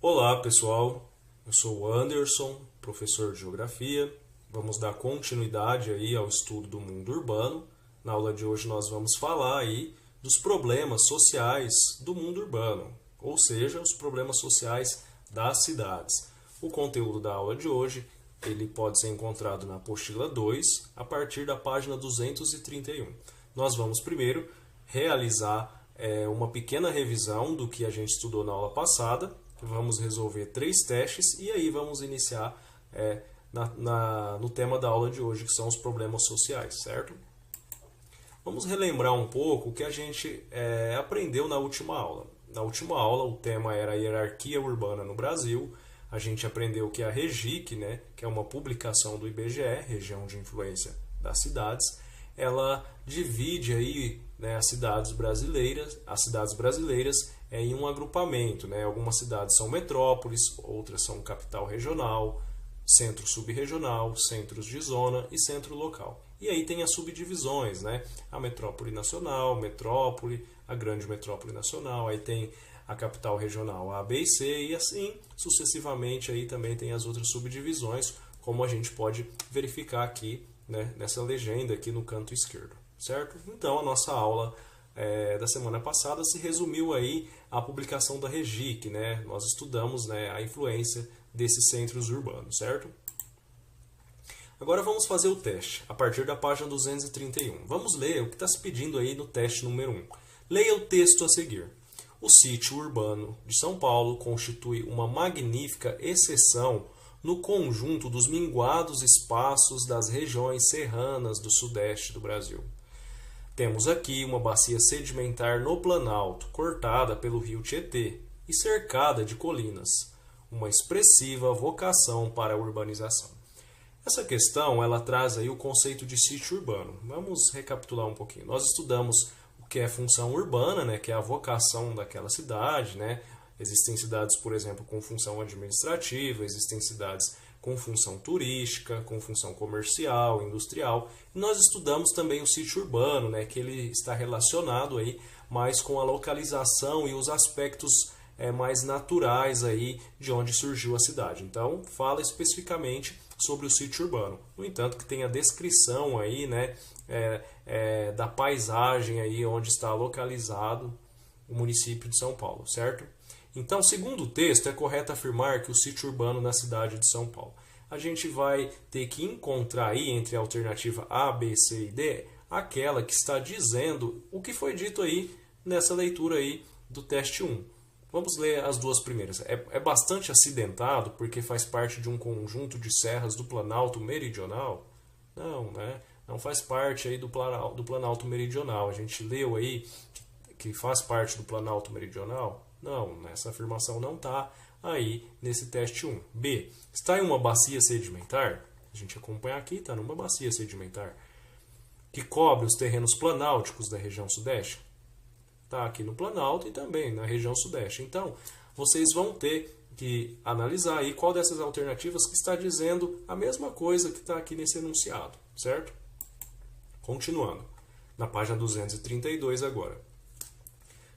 Olá pessoal, eu sou o Anderson, professor de Geografia. Vamos dar continuidade aí ao estudo do mundo urbano. Na aula de hoje nós vamos falar aí dos problemas sociais do mundo urbano, ou seja, os problemas sociais das cidades. O conteúdo da aula de hoje ele pode ser encontrado na apostila 2, a partir da página 231. Nós vamos primeiro realizar uma pequena revisão do que a gente estudou na aula passada. Vamos resolver 3 testes e aí vamos iniciar no tema da aula de hoje, que são os problemas sociais, certo? Vamos relembrar um pouco o que a gente aprendeu na última aula. Na última aula o tema era a hierarquia urbana no Brasil. A gente aprendeu que a REGIC, que é uma publicação do IBGE, Região de Influência das Cidades, ela divide aí, as cidades brasileiras em um agrupamento. Algumas cidades são metrópoles, outras são capital regional, centro subregional, centros de zona e centro local. E aí tem as subdivisões, a metrópole nacional, metrópole, a grande metrópole nacional, aí tem a capital regional A, B e C, e assim sucessivamente aí também tem as outras subdivisões, como a gente pode verificar aqui, nessa legenda aqui no canto esquerdo, certo? Então a nossa aula da semana passada se resumiu aí à publicação da REGIC, Nós estudamos a influência desses centros urbanos, certo? Agora vamos fazer o teste, a partir da página 231. Vamos ler o que está se pedindo aí no teste número 1. Leia o texto a seguir. O sítio urbano de São Paulo constitui uma magnífica exceção no conjunto dos minguados espaços das regiões serranas do sudeste do Brasil. Temos aqui uma bacia sedimentar no Planalto, cortada pelo rio Tietê e cercada de colinas, uma expressiva vocação para a urbanização. Essa questão ela traz aí o conceito de sítio urbano. Vamos recapitular um pouquinho. Nós estudamos o que é função urbana, que é a vocação daquela cidade, Existem cidades, por exemplo, com função administrativa, existem cidades com função turística, com função comercial, industrial. E nós estudamos também o sítio urbano, que ele está relacionado aí mais com a localização e os aspectos mais naturais aí de onde surgiu a cidade. Então, fala especificamente sobre o sítio urbano. No entanto, que tem a descrição aí, da paisagem aí onde está localizado o município de São Paulo, certo? Então, segundo o texto, é correto afirmar que o sítio urbano na cidade de São Paulo. A gente vai ter que encontrar aí entre a alternativa A, B, C e D aquela que está dizendo o que foi dito aí nessa leitura aí do teste 1. Vamos ler as duas primeiras. É bastante acidentado porque faz parte de um conjunto de serras do Planalto Meridional? Não, Não faz parte aí do Planalto Meridional. A gente leu aí que faz parte do Planalto Meridional? Não, essa afirmação não está aí nesse teste 1. B. Está em uma bacia sedimentar? A gente acompanha aqui, está numa bacia sedimentar. Que cobre os terrenos planálticos da região sudeste? Está aqui no Planalto e também na região sudeste. Então, vocês vão ter que analisar aí qual dessas alternativas que está dizendo a mesma coisa que está aqui nesse enunciado, certo? Continuando, na página 232 agora.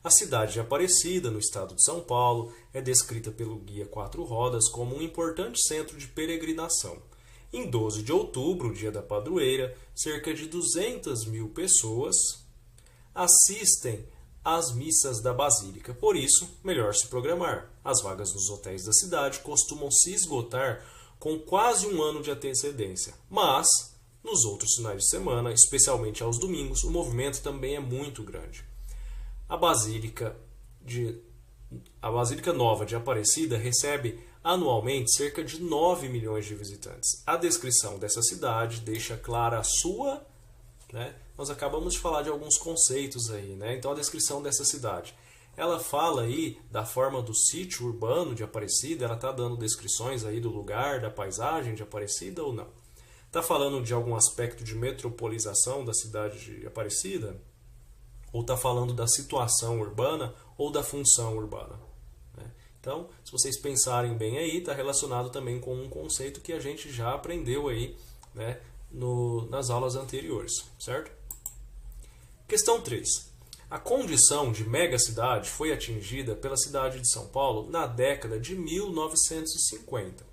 A cidade de Aparecida, no estado de São Paulo, é descrita pelo Guia Quatro Rodas como um importante centro de peregrinação. Em 12 de outubro, dia da padroeira, cerca de 200 mil pessoas assistem às missas da Basílica. Por isso, melhor se programar. As vagas nos hotéis da cidade costumam se esgotar com quase um ano de antecedência. Mas, nos outros finais de semana, especialmente aos domingos, o movimento também é muito grande. A Basílica Nova de Aparecida recebe anualmente cerca de 9 milhões de visitantes. A descrição dessa cidade deixa clara a sua... Nós acabamos de falar de alguns conceitos aí, Então a descrição dessa cidade. Ela fala aí da forma do sítio urbano de Aparecida, ela está dando descrições aí do lugar, da paisagem de Aparecida ou não? Está falando de algum aspecto de metropolização da cidade de Aparecida? Ou está falando da situação urbana ou da função urbana? Então, se vocês pensarem bem aí, está relacionado também com um conceito que a gente já aprendeu aí, nas aulas anteriores, certo? Questão 3. A condição de megacidade foi atingida pela cidade de São Paulo na década de 1950.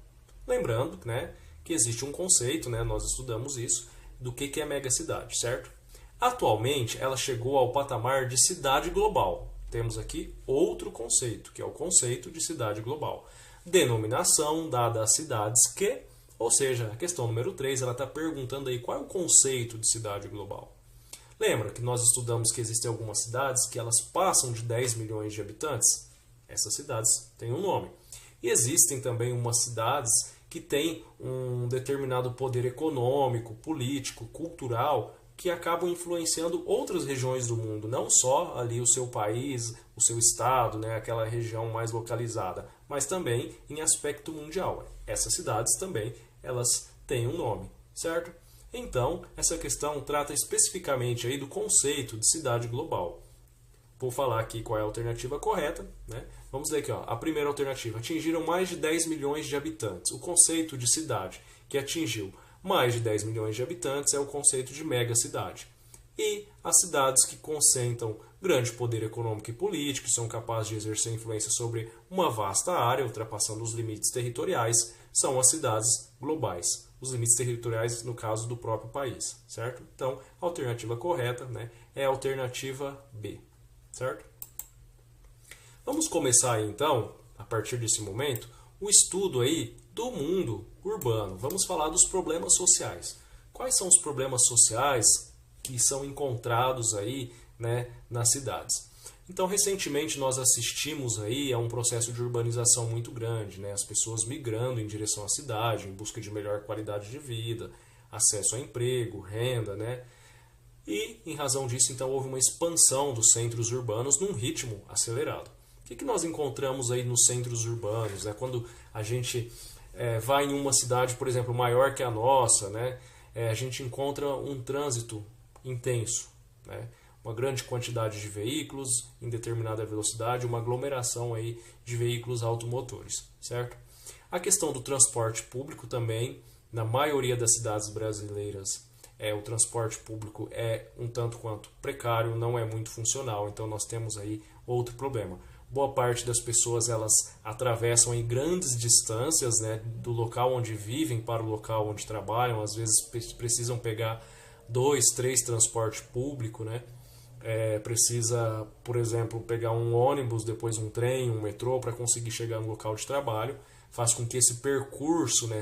Lembrando, né, que existe um conceito, né, nós estudamos isso, do que é megacidade, certo? Atualmente, ela chegou ao patamar de cidade global. Temos aqui outro conceito, que é o conceito de cidade global. Denominação dada às cidades que, ou seja, a questão número 3, ela está perguntando aí qual é o conceito de cidade global. Lembra que nós estudamos que existem algumas cidades que elas passam de 10 milhões de habitantes? Essas cidades têm um nome. E existem também umas cidades que têm um determinado poder econômico, político, cultural, que acabam influenciando outras regiões do mundo, não só ali o seu país, o seu estado, né, aquela região mais localizada, mas também em aspecto mundial. Essas cidades também elas têm um nome, certo? Então, essa questão trata especificamente aí do conceito de cidade global. Vou falar aqui qual é a alternativa correta, né? Vamos ler aqui, ó. A primeira alternativa: atingiram mais de 10 milhões de habitantes. O conceito de cidade que atingiu mais de 10 milhões de habitantes é o conceito de megacidade. E as cidades que concentram grande poder econômico e político, são capazes de exercer influência sobre uma vasta área, ultrapassando os limites territoriais, são as cidades globais. Os limites territoriais, no caso do próprio país, certo? Então, a alternativa correta, né, é a alternativa B, certo? Vamos começar aí, então, a partir desse momento, o estudo aí do mundo urbano. Vamos falar dos problemas sociais. Quais são os problemas sociais que são encontrados aí, né, nas cidades? Então, recentemente nós assistimos aí a um processo de urbanização muito grande, né? As pessoas migrando em direção à cidade, em busca de melhor qualidade de vida, acesso a emprego, renda, né? E, em razão disso, então, houve uma expansão dos centros urbanos num ritmo acelerado. O que nós encontramos aí nos centros urbanos, né? Quando a gente vai em uma cidade, por exemplo, maior que a nossa, né? A gente encontra um trânsito intenso, né? Uma grande quantidade de veículos em determinada velocidade, uma aglomeração aí de veículos automotores, certo? A questão do transporte público também, na maioria das cidades brasileiras, o transporte público é um tanto quanto precário, não é muito funcional, então nós temos aí outro problema. Boa parte das pessoas elas atravessam em grandes distâncias, né, do local onde vivem para o local onde trabalham, às vezes precisam pegar 2, 3 transporte público, né? Precisa, por exemplo, pegar um ônibus, depois um trem, um metrô para conseguir chegar no local de trabalho. Faz com que esse percurso, né,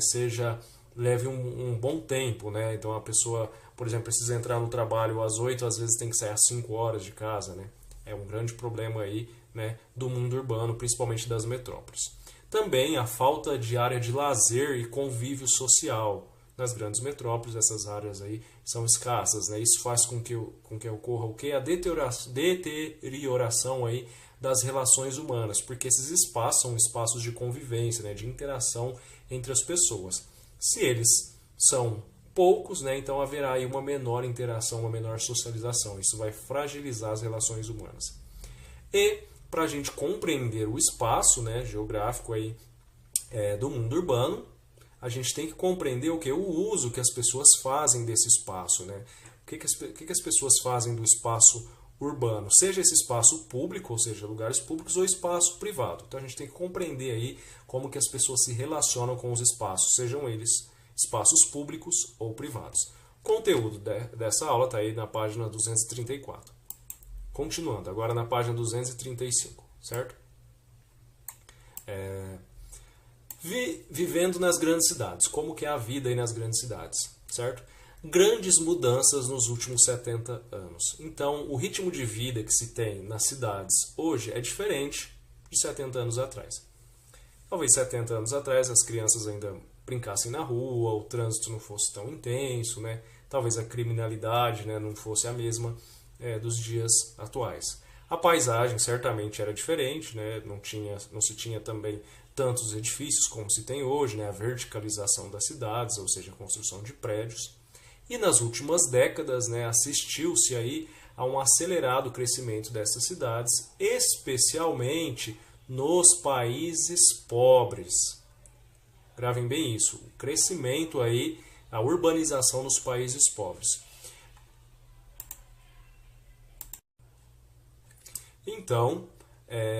leve um bom tempo, né? Então a pessoa, por exemplo, precisa entrar no trabalho às 8, às vezes tem que sair às 5 horas de casa, né? É um grande problema aí, né, do mundo urbano, principalmente das metrópoles. Também a falta de área de lazer e convívio social. Nas grandes metrópoles, essas áreas aí são escassas, né? Isso faz com que ocorra o quê? A deterioração aí das relações humanas, porque esses espaços são espaços de convivência, né? De interação entre as pessoas. Se eles são poucos, né? Então haverá aí uma menor interação, uma menor socialização. Isso vai fragilizar as relações humanas. E para a gente compreender o espaço, né, geográfico aí, do mundo urbano, a gente tem que compreender o que? O uso que as pessoas fazem desse espaço, né? O que as pessoas fazem do espaço urbano, seja esse espaço público, ou seja, lugares públicos, ou espaço privado. Então a gente tem que compreender aí como que as pessoas se relacionam com os espaços, sejam eles espaços públicos ou privados. O conteúdo dessa aula está aí na página 234. Continuando, agora na página 235, certo? Vivendo nas grandes cidades. Como que é a vida aí nas grandes cidades, certo? Grandes mudanças nos últimos 70 anos. Então, o ritmo de vida que se tem nas cidades hoje é diferente de 70 anos atrás. Talvez 70 anos atrás as crianças ainda brincassem na rua, o trânsito não fosse tão intenso, né? Talvez a criminalidade, né, não fosse a mesma dos dias atuais. A paisagem certamente era diferente, né? Não se tinha também tantos edifícios como se tem hoje, né? A verticalização das cidades, ou seja, a construção de prédios. E nas últimas décadas, né, assistiu-se aí a um acelerado crescimento dessas cidades, especialmente nos países pobres. Gravem bem isso, o crescimento aí, a urbanização nos países pobres. Então,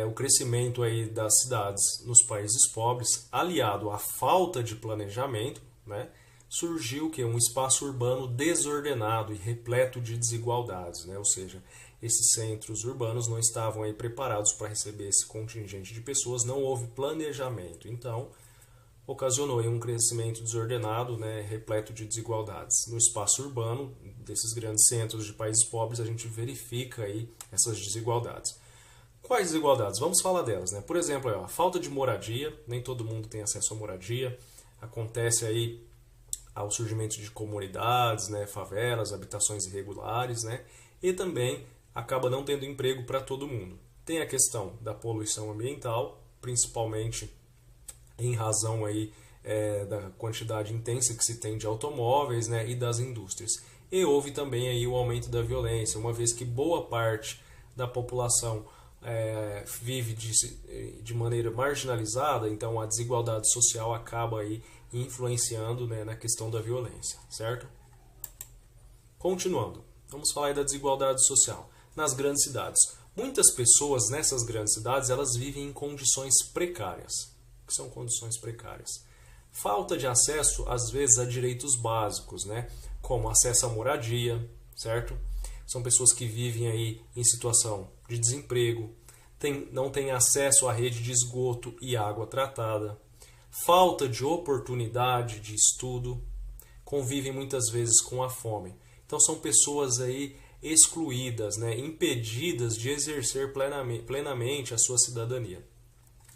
o crescimento aí das cidades nos países pobres, aliado à falta de planejamento, né, surgiu que um espaço urbano desordenado e repleto de desigualdades, né? Ou seja, esses centros urbanos não estavam aí preparados para receber esse contingente de pessoas, não houve planejamento. Então, ocasionou aí um crescimento desordenado, né, repleto de desigualdades. No espaço urbano desses grandes centros de países pobres, a gente verifica aí essas desigualdades. Quais desigualdades? Vamos falar delas, né? Por exemplo, a falta de moradia, nem todo mundo tem acesso à moradia. Acontece aí ao surgimento de comunidades, né, favelas, habitações irregulares, né? E também acaba não tendo emprego para todo mundo. Tem a questão da poluição ambiental, principalmente em razão aí, da quantidade intensa que se tem de automóveis, né, e das indústrias. E houve também aí o aumento da violência, uma vez que boa parte da população vive de maneira marginalizada, então a desigualdade social acaba aí influenciando, né, na questão da violência, certo? Continuando, vamos falar aí da desigualdade social. Nas grandes cidades, muitas pessoas nessas grandes cidades elas vivem em condições precárias. O que são condições precárias? Falta de acesso, às vezes, a direitos básicos, né? Como acesso à moradia, certo? São pessoas que vivem aí em situação de desemprego, não têm acesso à rede de esgoto e água tratada, falta de oportunidade de estudo, convivem muitas vezes com a fome. Então são pessoas aí excluídas, né? Impedidas de exercer plenamente a sua cidadania.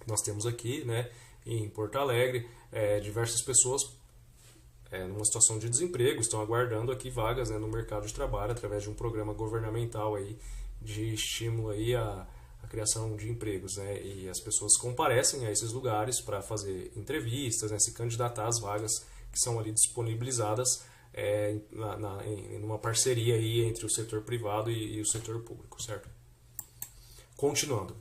Nós temos aqui, né, em Porto Alegre, diversas pessoas numa situação de desemprego, estão aguardando aqui vagas, né, no mercado de trabalho através de um programa governamental aí de estímulo aí à criação de empregos, né, e as pessoas comparecem a esses lugares para fazer entrevistas, né, se candidatar às vagas que são ali disponibilizadas em uma parceria aí entre o setor privado e o setor público, certo? Continuando.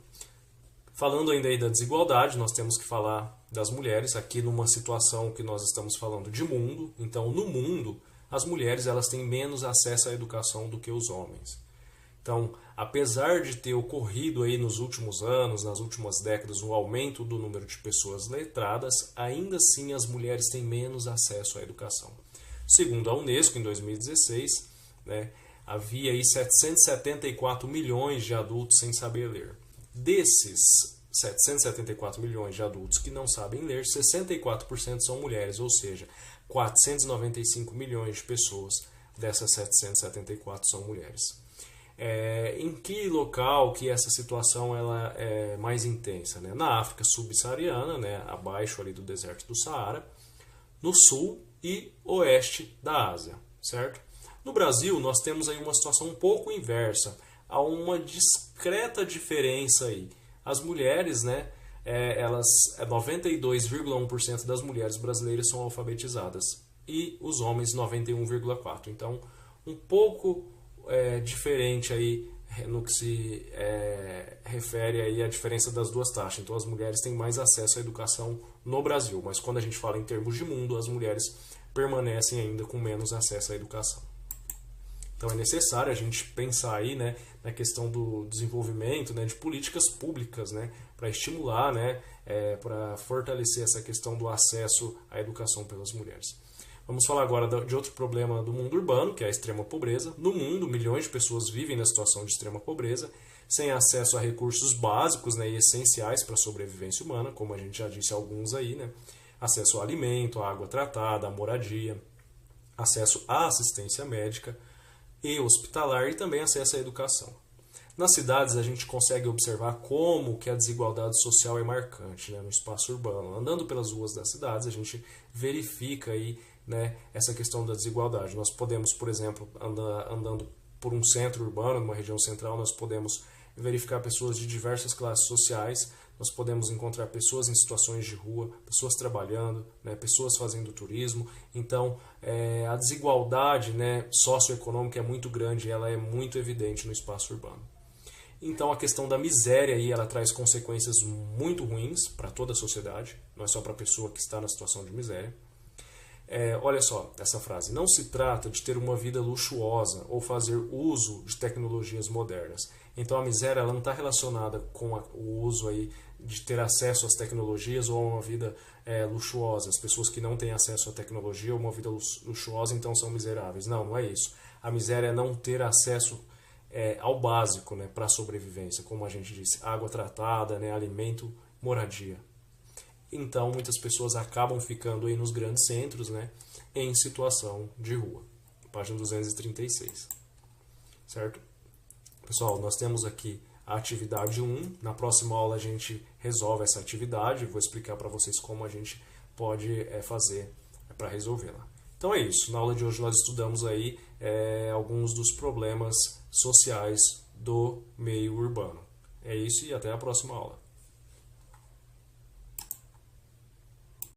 Falando ainda aí da desigualdade, nós temos que falar das mulheres, aqui numa situação que nós estamos falando de mundo. Então, no mundo, as mulheres elas têm menos acesso à educação do que os homens. Então, apesar de ter ocorrido aí nos últimos anos, nas últimas décadas, um aumento do número de pessoas letradas, ainda assim as mulheres têm menos acesso à educação. Segundo a Unesco, em 2016, né, havia aí 774 milhões de adultos sem saber ler. Desses 774 milhões de adultos que não sabem ler, 64% são mulheres, ou seja, 495 milhões de pessoas dessas 774 são mulheres. Em que local que essa situação ela é mais intensa? Né? Na África subsaariana, né, abaixo ali do deserto do Saara, no sul e oeste da Ásia, certo? No Brasil, nós temos aí uma situação um pouco inversa. Há uma discreta diferença aí. As mulheres, né, 92,1% das mulheres brasileiras são alfabetizadas e os homens 91,4%. Então, um pouco diferente aí no que se refere aí à diferença das duas taxas. Então, as mulheres têm mais acesso à educação no Brasil, mas quando a gente fala em termos de mundo, as mulheres permanecem ainda com menos acesso à educação. Então é necessário a gente pensar aí, né, na questão do desenvolvimento, né, de políticas públicas, né, para estimular, né, para fortalecer essa questão do acesso à educação pelas mulheres. Vamos falar agora de outro problema do mundo urbano, que é a extrema pobreza. No mundo, milhões de pessoas vivem na situação de extrema pobreza, sem acesso a recursos básicos, né, e essenciais para a sobrevivência humana, como a gente já disse alguns aí, né, acesso ao alimento, à água tratada, à moradia, acesso à assistência médica e hospitalar e também acesso à educação. Nas cidades a gente consegue observar como que a desigualdade social é marcante, né, no espaço urbano. Andando pelas ruas das cidades a gente verifica aí, né, essa questão da desigualdade. Nós podemos, por exemplo, andando por um centro urbano, numa região central, nós podemos verificar pessoas de diversas classes sociais, nós podemos encontrar pessoas em situações de rua, pessoas trabalhando, né, pessoas fazendo turismo. Então, a desigualdade, né, socioeconômica é muito grande e ela é muito evidente no espaço urbano. Então, a questão da miséria aí, ela traz consequências muito ruins para toda a sociedade, não é só para a pessoa que está na situação de miséria. Olha só essa frase: não se trata de ter uma vida luxuosa ou fazer uso de tecnologias modernas. Então a miséria ela não está relacionada com o uso aí de ter acesso às tecnologias ou a uma vida luxuosa. As pessoas que não têm acesso à tecnologia ou uma vida luxuosa então são miseráveis. Não, não é isso. A miséria é não ter acesso ao básico, né, para a sobrevivência, como a gente disse, água tratada, né, alimento, moradia. Então muitas pessoas acabam ficando aí nos grandes centros, né, em situação de rua. Página 236. Certo? Pessoal, nós temos aqui a atividade 1. Na próxima aula a gente resolve essa atividade. Vou explicar para vocês como a gente pode fazer para resolvê-la. Então é isso. Na aula de hoje nós estudamos aí alguns dos problemas sociais do meio urbano. É isso e até a próxima aula.